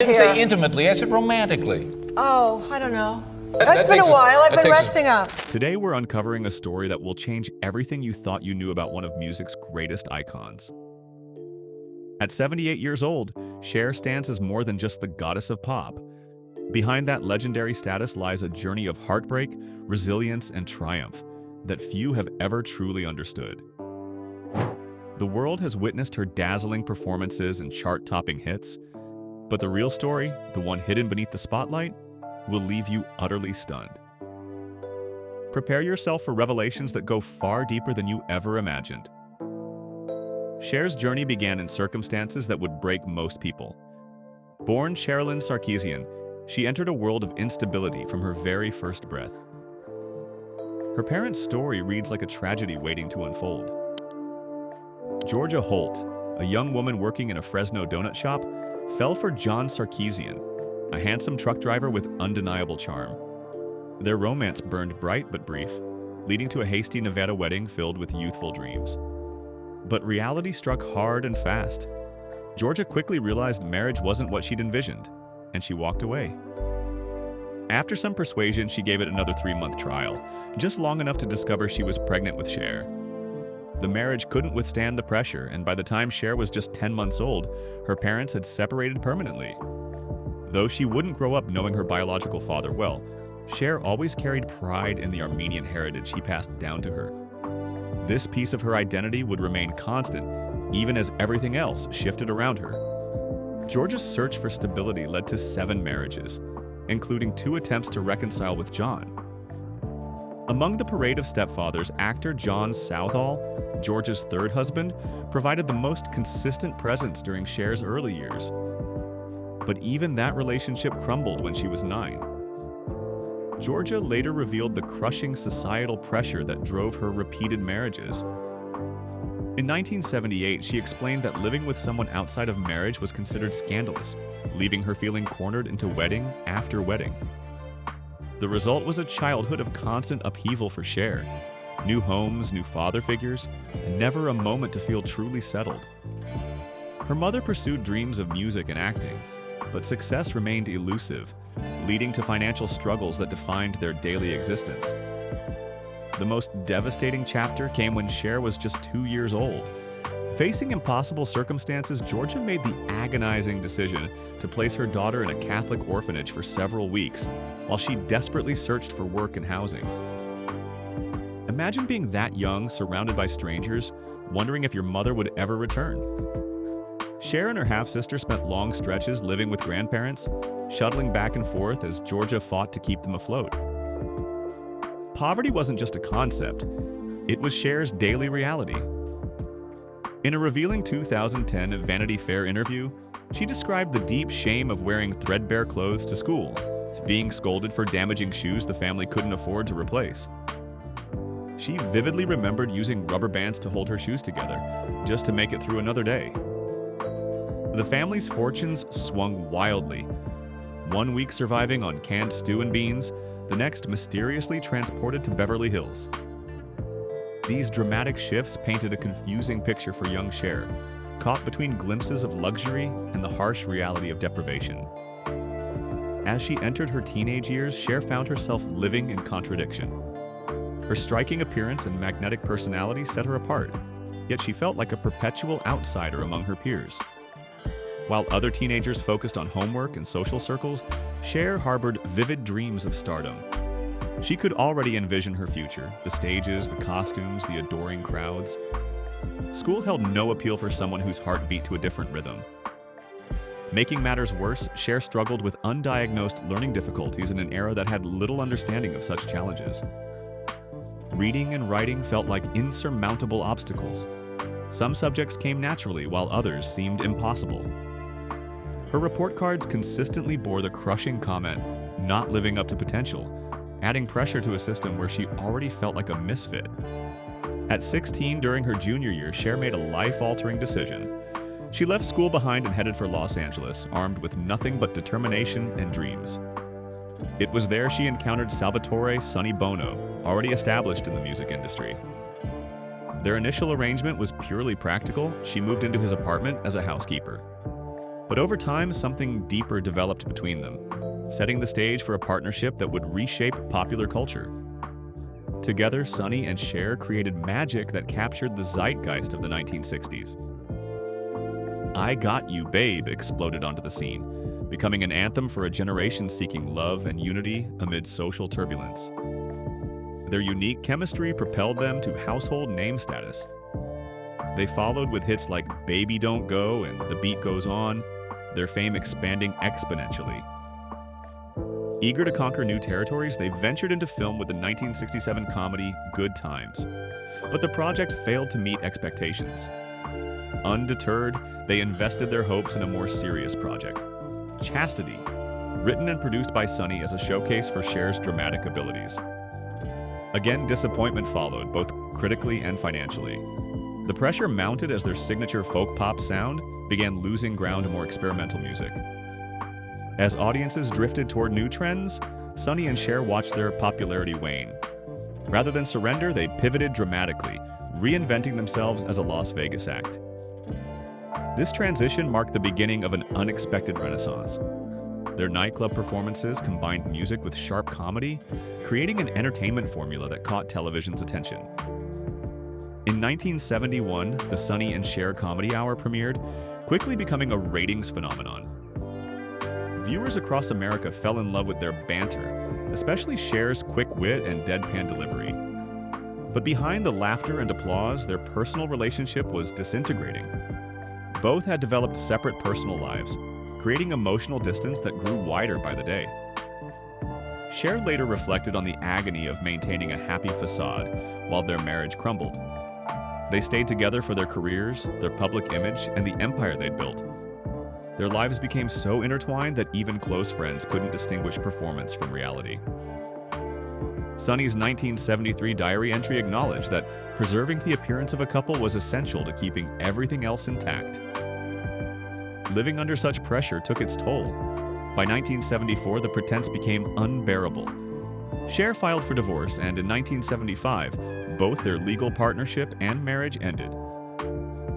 I didn't say intimately, I said romantically. Oh, I don't know. That That's been a takes while. I've that been takes resting up. Today we're uncovering a story that will change everything you thought you knew about one of music's greatest icons. At 78 years old, Cher stands as more than just the goddess of pop. Behind that legendary status lies a journey of heartbreak, resilience, and triumph that few have ever truly understood. The world has witnessed her dazzling performances and chart-topping hits, but the real story, the one hidden beneath the spotlight, will leave you utterly stunned. Prepare yourself for revelations that go far deeper than you ever imagined. Cher's journey began in circumstances that would break most people. Born Sherilyn Sarkeesian, she entered a world of instability from her very first breath. Her parents' story reads like a tragedy waiting to unfold. Georgia Holt, a young woman working in a Fresno donut shop, fell for John Sarkeesian, a handsome truck driver with undeniable charm. Their romance burned bright but brief, leading to a hasty Nevada wedding filled with youthful dreams. But reality struck hard and fast. Georgia quickly realized marriage wasn't what she'd envisioned, and she walked away. After some persuasion, she gave it another 3-month trial, just long enough to discover she was pregnant with Cher. The marriage couldn't withstand the pressure, and by the time Cher was just 10 months old, her parents had separated permanently. Though she wouldn't grow up knowing her biological father well, Cher always carried pride in the Armenian heritage he passed down to her. This piece of her identity would remain constant, even as everything else shifted around her. Georgia's search for stability led to 7 marriages, including 2 attempts to reconcile with John. Among the parade of stepfathers, actor John Southall, Georgia's 3rd husband, provided the most consistent presence during Cher's early years. But even that relationship crumbled when she was 9. Georgia later revealed the crushing societal pressure that drove her repeated marriages. In 1978, she explained that living with someone outside of marriage was considered scandalous, leaving her feeling cornered into wedding after wedding. The result was a childhood of constant upheaval for Cher. New homes, new father figures, and never a moment to feel truly settled. Her mother pursued dreams of music and acting, but success remained elusive, leading to financial struggles that defined their daily existence. The most devastating chapter came when Cher was just 2 years old. Facing impossible circumstances, Georgia made the agonizing decision to place her daughter in a Catholic orphanage for several weeks, while she desperately searched for work and housing. Imagine being that young, surrounded by strangers, wondering if your mother would ever return. Cher and her half-sister spent long stretches living with grandparents, shuttling back and forth as Georgia fought to keep them afloat. Poverty wasn't just a concept, it was Cher's daily reality. In a revealing 2010 Vanity Fair interview, she described the deep shame of wearing threadbare clothes to school, to being scolded for damaging shoes the family couldn't afford to replace. She vividly remembered using rubber bands to hold her shoes together, just to make it through another day. The family's fortunes swung wildly, one week surviving on canned stew and beans, the next mysteriously transported to Beverly Hills. These dramatic shifts painted a confusing picture for young Cher, caught between glimpses of luxury and the harsh reality of deprivation. As she entered her teenage years, Cher found herself living in contradiction. Her striking appearance and magnetic personality set her apart, yet she felt like a perpetual outsider among her peers. While other teenagers focused on homework and social circles, Cher harbored vivid dreams of stardom. She could already envision her future, the stages, the costumes, the adoring crowds. School held no appeal for someone whose heart beat to a different rhythm. Making matters worse, Cher struggled with undiagnosed learning difficulties in an era that had little understanding of such challenges. Reading and writing felt like insurmountable obstacles. Some subjects came naturally, while others seemed impossible. Her report cards consistently bore the crushing comment, "not living up to potential," adding pressure to a system where she already felt like a misfit. At 16, during her junior year, Cher made a life-altering decision. She left school behind and headed for Los Angeles, armed with nothing but determination and dreams. It was there she encountered Salvatore Sonny Bono, already established in the music industry. Their initial arrangement was purely practical. She moved into his apartment as a housekeeper. But over time, something deeper developed between them, setting the stage for a partnership that would reshape popular culture. Together, Sonny and Cher created magic that captured the zeitgeist of the 1960s. "I Got You, Babe" exploded onto the scene, becoming an anthem for a generation seeking love and unity amid social turbulence. Their unique chemistry propelled them to household name status. They followed with hits like "Baby Don't Go" and "The Beat Goes On," their fame expanding exponentially. Eager to conquer new territories, they ventured into film with the 1967 comedy Good Times. But the project failed to meet expectations. Undeterred, they invested their hopes in a more serious project, Chastity, written and produced by Sonny as a showcase for Cher's dramatic abilities. Again, disappointment followed, both critically and financially. The pressure mounted as their signature folk pop sound began losing ground to more experimental music. As audiences drifted toward new trends, Sonny and Cher watched their popularity wane. Rather than surrender, they pivoted dramatically, reinventing themselves as a Las Vegas act. This transition marked the beginning of an unexpected renaissance. Their nightclub performances combined music with sharp comedy, creating an entertainment formula that caught television's attention. In 1971, the Sonny and Cher Comedy Hour premiered, quickly becoming a ratings phenomenon. Viewers across America fell in love with their banter, especially Cher's quick wit and deadpan delivery. But behind the laughter and applause, their personal relationship was disintegrating. Both had developed separate personal lives, creating emotional distance that grew wider by the day. Cher later reflected on the agony of maintaining a happy facade while their marriage crumbled. They stayed together for their careers, their public image, and the empire they'd built. Their lives became so intertwined that even close friends couldn't distinguish performance from reality. Sonny's 1973 diary entry acknowledged that preserving the appearance of a couple was essential to keeping everything else intact. Living under such pressure took its toll. By 1974, the pretense became unbearable. Cher filed for divorce, and in 1975, both their legal partnership and marriage ended.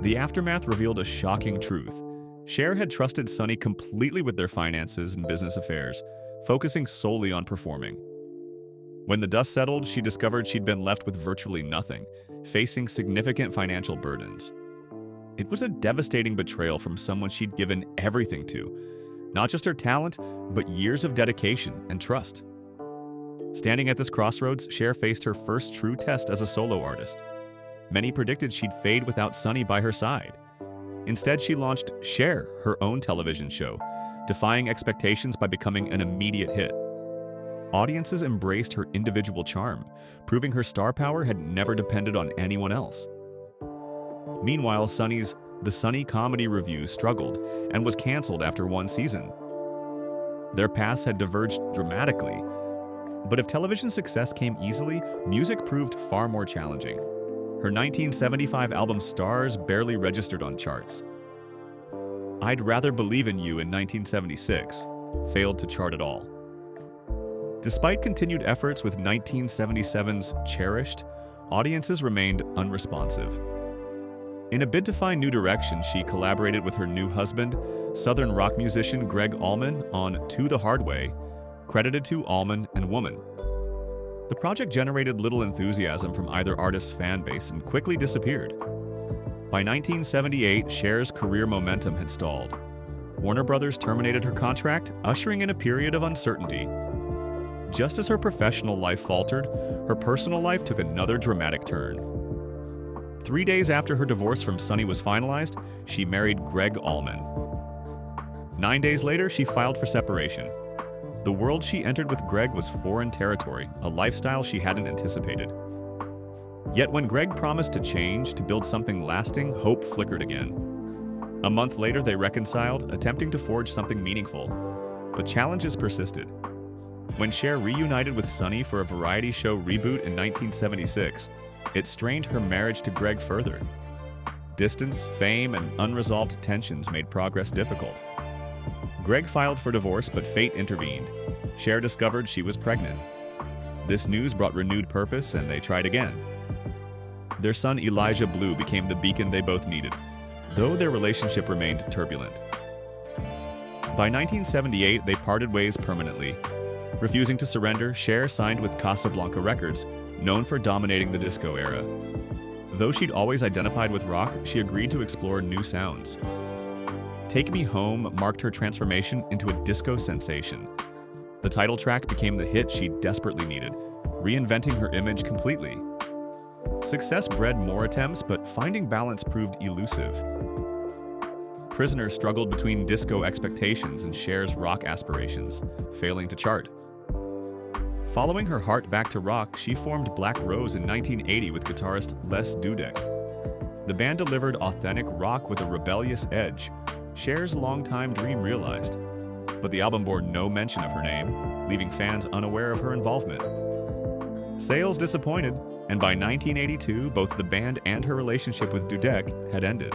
The aftermath revealed a shocking truth. Cher had trusted Sonny completely with their finances and business affairs, focusing solely on performing. When the dust settled, she discovered she'd been left with virtually nothing, facing significant financial burdens. It was a devastating betrayal from someone she'd given everything to, not just her talent, but years of dedication and trust. Standing at this crossroads, Cher faced her first true test as a solo artist. Many predicted she'd fade without Sonny by her side. Instead, she launched Cher, her own television show, defying expectations by becoming an immediate hit. Audiences embraced her individual charm, proving her star power had never depended on anyone else. Meanwhile, The Sonny Comedy Review struggled and was canceled after one season. Their paths had diverged dramatically, but if television success came easily, music proved far more challenging. Her 1975 album Stars barely registered on charts. I'd Rather Believe in You in 1976 failed to chart at all. Despite continued efforts with 1977's Cherished, audiences remained unresponsive. In a bid to find new direction, she collaborated with her new husband, Southern rock musician Greg Allman, on To the Hard Way, credited to Allman and Woman. The project generated little enthusiasm from either artist's fan base and quickly disappeared. By 1978, Cher's career momentum had stalled. Warner Brothers terminated her contract, ushering in a period of uncertainty. Just as her professional life faltered, her personal life took another dramatic turn. 3 days after her divorce from Sonny was finalized, she married Greg Allman. 9 days later, she filed for separation. The world she entered with Greg was foreign territory, a lifestyle she hadn't anticipated. Yet when Greg promised to change, to build something lasting, hope flickered again. A month later, they reconciled, attempting to forge something meaningful. But challenges persisted. When Cher reunited with Sonny for a variety show reboot in 1976, it strained her marriage to Greg further. Distance, fame, and unresolved tensions made progress difficult. Greg filed for divorce, but fate intervened. Cher discovered she was pregnant. This news brought renewed purpose, and they tried again. Their son Elijah Blue became the beacon they both needed, though their relationship remained turbulent. By 1978, they parted ways permanently. Refusing to surrender, Cher signed with Casablanca Records, known for dominating the disco era. Though she'd always identified with rock, she agreed to explore new sounds. Take Me Home marked her transformation into a disco sensation. The title track became the hit she desperately needed, reinventing her image completely. Success bred more attempts, but finding balance proved elusive. Prisoner struggled between disco expectations and Cher's rock aspirations, failing to chart. Following her heart back to rock, she formed Black Rose in 1980 with guitarist Les Dudek. The band delivered authentic rock with a rebellious edge, Cher's longtime dream realized. But the album bore no mention of her name, leaving fans unaware of her involvement. Sales disappointed, and by 1982, both the band and her relationship with Dudek had ended.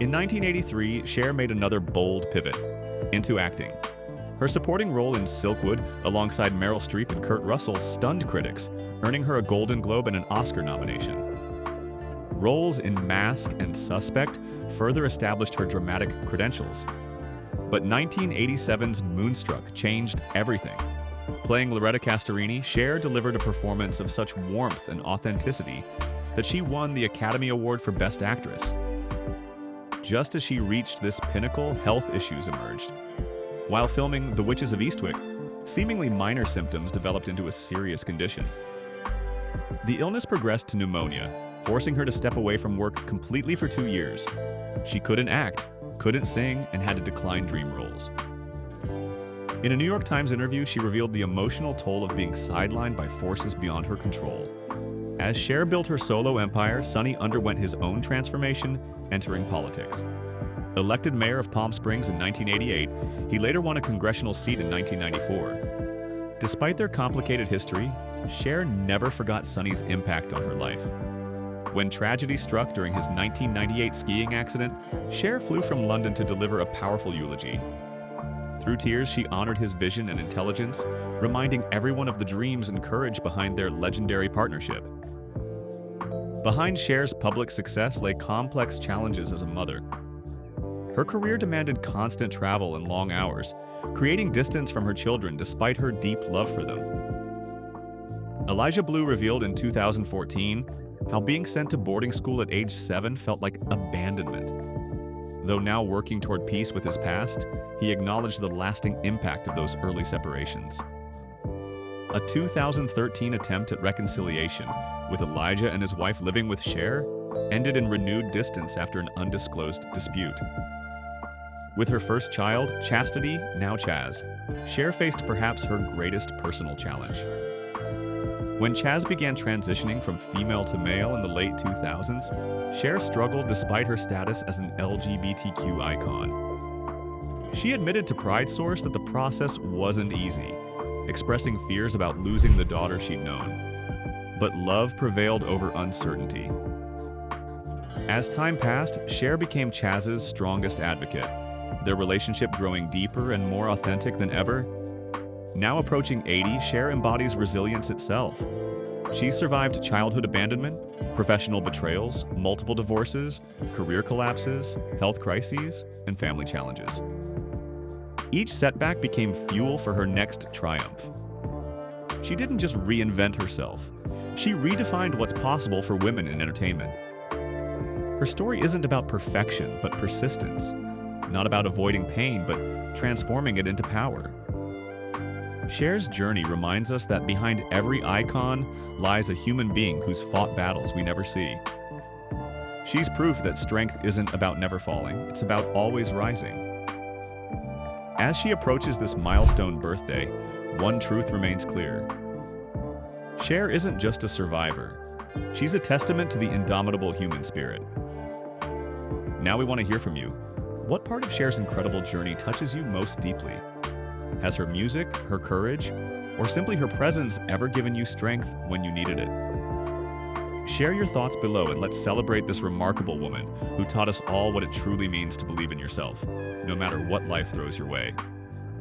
In 1983, Cher made another bold pivot, into acting. Her supporting role in Silkwood, alongside Meryl Streep and Kurt Russell, stunned critics, earning her a Golden Globe and an Oscar nomination. Roles in Mask and Suspect further established her dramatic credentials. But 1987's Moonstruck changed everything. Playing Loretta Castorini, Cher delivered a performance of such warmth and authenticity that she won the Academy Award for Best Actress. Just as she reached this pinnacle, health issues emerged. While filming The Witches of Eastwick, seemingly minor symptoms developed into a serious condition. The illness progressed to pneumonia, forcing her to step away from work completely for 2 years. She couldn't act, couldn't sing, and had to decline dream roles. In a New York Times interview, she revealed the emotional toll of being sidelined by forces beyond her control. As Cher built her solo empire, Sonny underwent his own transformation, entering politics. Elected mayor of Palm Springs in 1988, he later won a congressional seat in 1994. Despite their complicated history, Cher never forgot Sonny's impact on her life. When tragedy struck during his 1998 skiing accident, Cher flew from London to deliver a powerful eulogy. Through tears, she honored his vision and intelligence, reminding everyone of the dreams and courage behind their legendary partnership. Behind Cher's public success lay complex challenges as a mother. Her career demanded constant travel and long hours, creating distance from her children despite her deep love for them. Elijah Blue revealed in 2014 how being sent to boarding school at age 7 felt like abandonment. Though now working toward peace with his past, he acknowledged the lasting impact of those early separations. A 2013 attempt at reconciliation, with Elijah and his wife living with Cher, ended in renewed distance after an undisclosed dispute. With her first child, Chastity, now Chaz, Cher faced perhaps her greatest personal challenge. When Chaz began transitioning from female to male in the late 2000s, Cher struggled despite her status as an LGBTQ icon. She admitted to Pride Source that the process wasn't easy, expressing fears about losing the daughter she'd known. But love prevailed over uncertainty. As time passed, Cher became Chaz's strongest advocate, their relationship growing deeper and more authentic than ever. Now approaching 80, Cher embodies resilience itself. She survived childhood abandonment, professional betrayals, multiple divorces, career collapses, health crises, and family challenges. Each setback became fuel for her next triumph. She didn't just reinvent herself. She redefined what's possible for women in entertainment. Her story isn't about perfection, but persistence. Not about avoiding pain, but transforming it into power. Cher's journey reminds us that behind every icon lies a human being who's fought battles we never see. She's proof that strength isn't about never falling, it's about always rising. As she approaches this milestone birthday, one truth remains clear. Cher isn't just a survivor. She's a testament to the indomitable human spirit. Now we want to hear from you. What part of Cher's incredible journey touches you most deeply? Has her music, her courage, or simply her presence ever given you strength when you needed it? Share your thoughts below and let's celebrate this remarkable woman who taught us all what it truly means to believe in yourself, no matter what life throws your way.